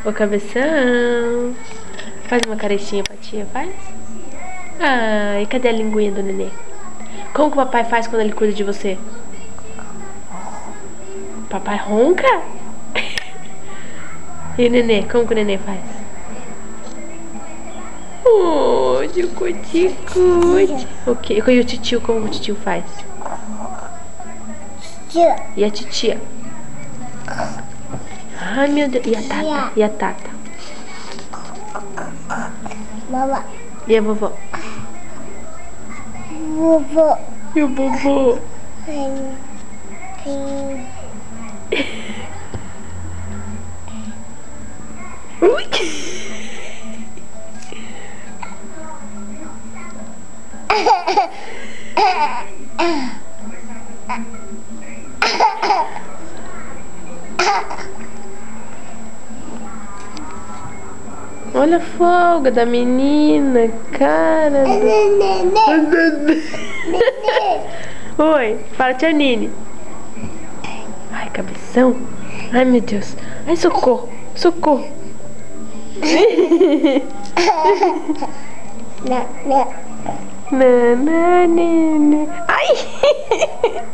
Ô, cabeção. Faz uma caretinha pra tia, faz? Ai, cadê a linguinha do nenê? Como que o papai faz quando ele cuida de você? Papai ronca? E o nenê? Como que o nenê faz? Oh, de cuti-cuti. Ok, e o titio, como o titio faz? E a titia? Ai, meu Deus. E a Tata? E a Tata? Vovó. E a vovó? Vovó. E o vovô? Ui. Olha a folga da menina, cara do... Oi, fala tchau, Nini. Ai, cabeção. Ai, meu Deus. Ai, socorro, socorro. Nananina. Ai!